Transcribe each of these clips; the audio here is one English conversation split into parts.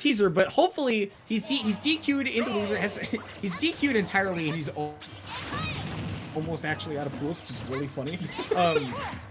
teaser, but hopefully he's DQ'd into loser. He's DQ'd entirely, and he's almost actually out of pools, which is really funny.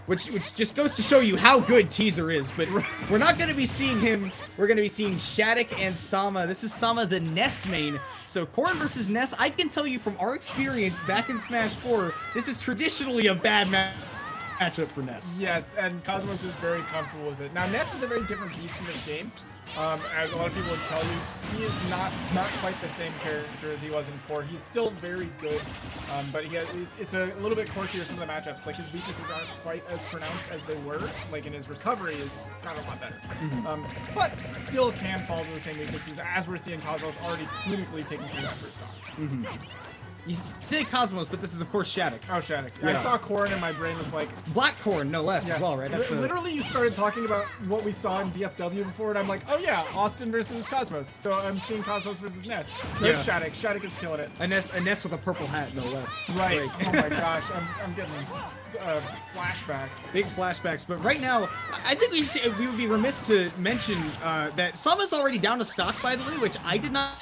Which just goes to show you how good Teaser is. But we're not going to be seeing him. We're going to be seeing Shadic and Sama. This is Sama, the Ness main. So Corrin versus Ness. I can tell you from our experience back in Smash 4, this is traditionally a bad matchup for Ness. Yes, and Cosmos is very comfortable with it. Now, Ness is a very different beast in this game. As a lot of people would tell you, he is not quite the same character as he was in 4. He's still very good, but it's a little bit quirkier, some of the matchups. Like, his weaknesses aren't quite as pronounced as they were. Like, in his recovery, it's gotten a lot better. But still can fall to the same weaknesses, as we're seeing Cosmos already clinically taking through that first off. You say Cosmos, but this is, of course, Shadic. Oh, Shadic. Yeah. I saw Corrin and my brain was like... Black Corrin, no less, as well, right? That's Literally, you started talking about what we saw in DFW before, and I'm like, oh yeah, Austin versus Cosmos. So I'm seeing Cosmos versus Ness. Great Shadic. Shadic is killing it. A Ness with a purple hat, no less. Right. Oh my gosh, I'm getting flashbacks. Big flashbacks. But right now, I think we would be remiss to mention that Sama's already down to stock, by the way, which I did not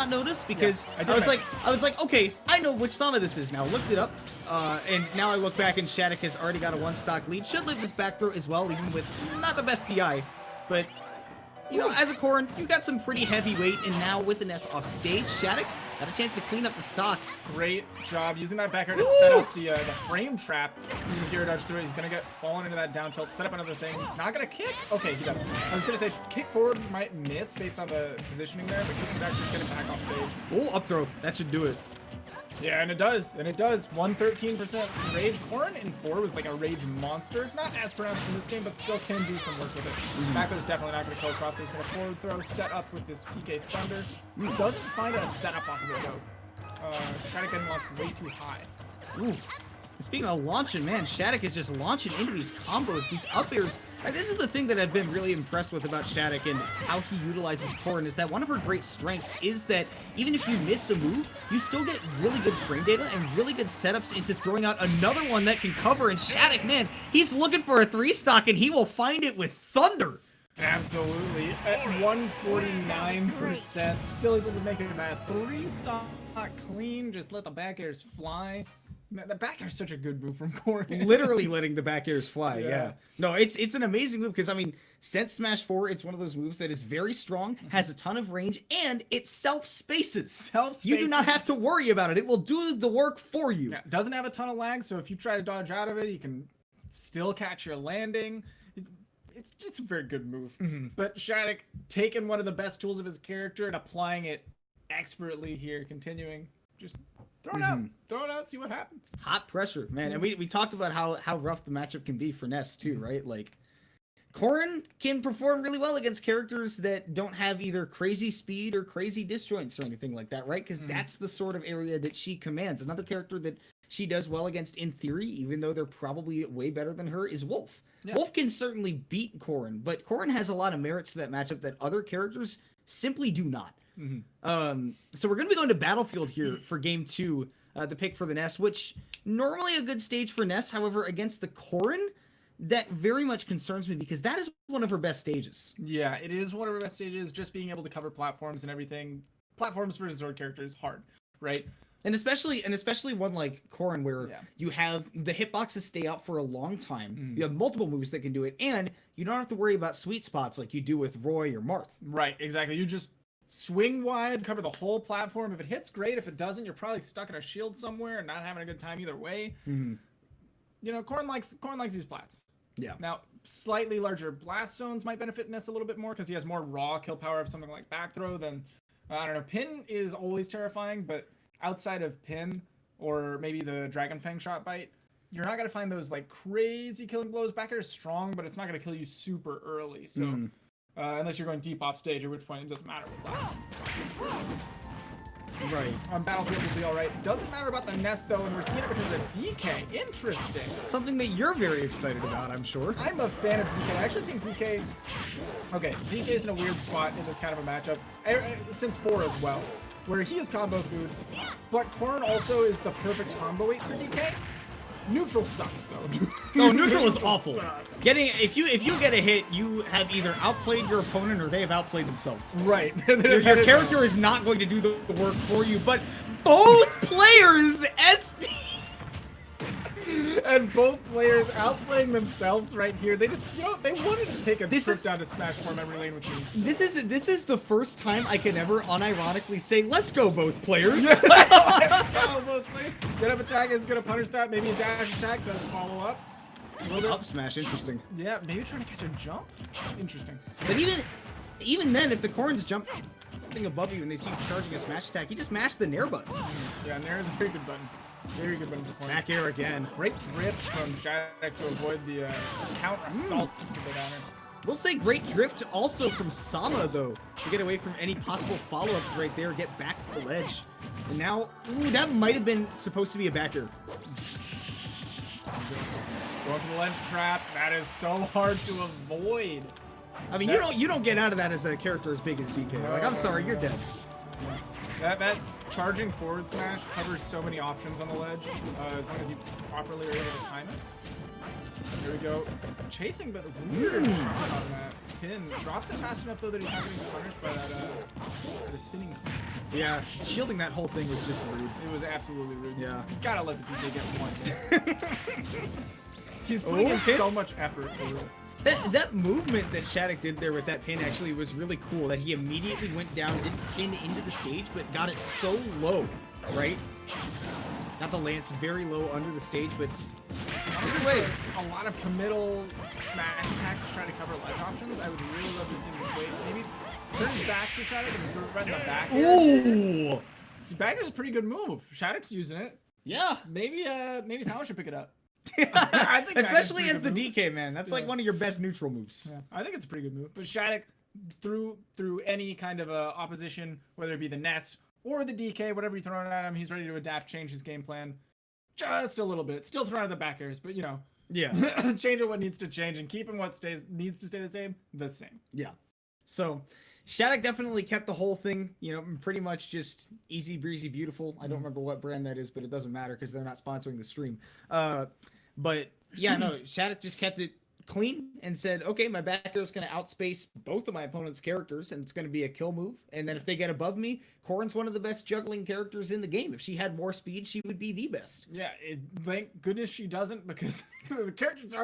notice because I was like, okay, I know which Sama this is now. Looked it up, and now I look back and Shadic has already got a 1-stock lead. Should live this back throw as well, even with not the best DI, but you know, as a Corrin, you got some pretty heavy weight, and now with the Ness off stage, Shadic got a chance to clean up the stock. Great job using that back air to set up the frame trap. Even Gear dodge through it. He's gonna get fallen into that down tilt, set up another thing. Not gonna kick? Okay, he does. I was gonna say kick forward might miss based on the positioning there, but kicking back just getting back off stage. Oh, up throw. That should do it. Yeah, and it does. 113% rage. Corrin in 4 was like a rage monster. Not as pronounced in this game, but still can do some work with it. Back throw's definitely not going to kill across. He's going to forward throw, set up with this PK Thunder. Doesn't find a setup off of it though. Shadic getting launched way too high. Ooh. Speaking of launching, man, Shadic is just launching into these combos, these up airs. This is the thing that I've been really impressed with about Shadic and how he utilizes Corrin, is that one of her great strengths is that even if you miss a move, you still get really good frame data and really good setups into throwing out another one that can cover. And Shadic, man, he's looking for a 3-stock and he will find it with Thunder. Absolutely. At 149%, still able to make it a 3-stock clean, just let the back airs fly. Man, the back air is such a good move from Corrin. Literally letting the back airs fly, yeah. No, it's an amazing move because, I mean, since Smash 4, it's one of those moves that is very strong, has a ton of range, and it self-spaces. You do not have to worry about it. It will do the work for you. Yeah, doesn't have a ton of lag, so if you try to dodge out of it, you can still catch your landing. It's just a very good move. But Shadic taking one of the best tools of his character and applying it expertly here, continuing. Just throw it out, see what happens. Hot pressure, man. And we talked about how rough the matchup can be for Ness too, right? Like, Corrin can perform really well against characters that don't have either crazy speed or crazy disjoints or anything like that, right? Because that's the sort of area that she commands. Another character that she does well against in theory, even though they're probably way better than her, is Wolf. Wolf can certainly beat Corrin, but Corrin has a lot of merits to that matchup that other characters simply do not. So we're going to be going to Battlefield here for Game 2, the pick for the Ness, which normally a good stage for Ness. However, against the Corrin, that very much concerns me because that is one of her best stages. Yeah, it is one of her best stages. Just being able to cover platforms and everything. Platforms versus Sword characters, hard, right? And especially one like Corrin where you have the hitboxes stay out for a long time. You have multiple moves that can do it, and you don't have to worry about sweet spots like you do with Roy or Marth. Right, exactly. You just swing wide, cover the whole platform. If it hits, great. If it doesn't, you're probably stuck in a shield somewhere and not having a good time either way. You know, Corrin likes these plats. Yeah. Now, slightly larger blast zones might benefit Ness a little bit more because he has more raw kill power of something like back throw than, I don't know, Pin is always terrifying, but outside of Pin or maybe the Dragon Fang shot bite, you're not going to find those like crazy killing blows. Back air is strong, but it's not going to kill you super early. So unless you're going deep off stage, at which point it doesn't matter with blast. Right. On Battlefield will be alright. Doesn't matter about the Ness though, and we're seeing it because of the DK. Interesting. Something that you're very excited about, I'm sure. I'm a fan of DK. I actually think DK... Okay, DK is in a weird spot in this kind of a matchup. Since 4 as well, where he is combo food, but Corrin also is the perfect combo weight for DK. Neutral sucks though. No, neutral is awful. Sucks. If you get a hit, you have either outplayed your opponent or they have outplayed themselves. Right. Your character is not going to do the work for you, but both players SD. And both players outplaying themselves right here. They just, they wanted to take a trip down to Smash 4 memory lane with me. This is the first time I can ever unironically say, let's go both players. Let's go both players. Get up attack is gonna punish that. Maybe a dash attack does follow up. Up smash, interesting. Yeah, maybe trying to catch a jump. Interesting. But even then, if the Corrins jump above you and they see you charging a smash attack, you just mash the Nair button. Yeah, Nair is a very good button. Very good button for Corrin. Back air again. Great drift from Shadic to avoid the counter assault to the downer. We'll say great drift also from Sama, though, to get away from any possible follow-ups right there, get back to the ledge. And now, ooh, that might have been supposed to be a back air. Going for the ledge trap. That is so hard to avoid. I mean, you don't get out of that as a character as big as DK. Like, I'm sorry, you're dead. That charging forward smash covers so many options on the ledge, as long as you properly are able to time it. Here we go. Chasing, but weird shot on that pin. Drops it fast enough, though, that he's not getting punished by the spinning. Yeah, shielding that whole thing was just rude. It was absolutely rude. Yeah. You gotta let the DK get one. He's putting in so much effort for real. That movement that Shadic did there with that pin actually was really cool. That he immediately went down, didn't pin into the stage, but got it so low, right? Got the lance very low under the stage, but either way, a lot of committal smash attacks to try to cover ledge options. I would really love to see him wait. Maybe turn back to Shadic and right in the back. Ooh! See, back is a pretty good move. Shadic's using it. Yeah. Maybe Sama should pick it up. I think especially as the DK, man. That's like one of your best neutral moves. Yeah, I think it's a pretty good move. But Shadic, through any kind of opposition, whether it be the Ness or the DK, whatever you throw at him, he's ready to adapt, change his game plan just a little bit. Still throwing out the back airs, but yeah, change it what needs to change and keeping what needs to stay the same. Yeah. So Shadic definitely kept the whole thing, pretty much just easy breezy beautiful. I don't remember what brand that is, but it doesn't matter because they're not sponsoring the stream. But yeah, no, Shadic just kept it clean and said, okay, my back air is going to outspace both of my opponent's characters, and it's going to be a kill move. And then if they get above me, Corrin's one of the best juggling characters in the game. If she had more speed, she would be the best. Yeah, thank goodness she doesn't, because the characters are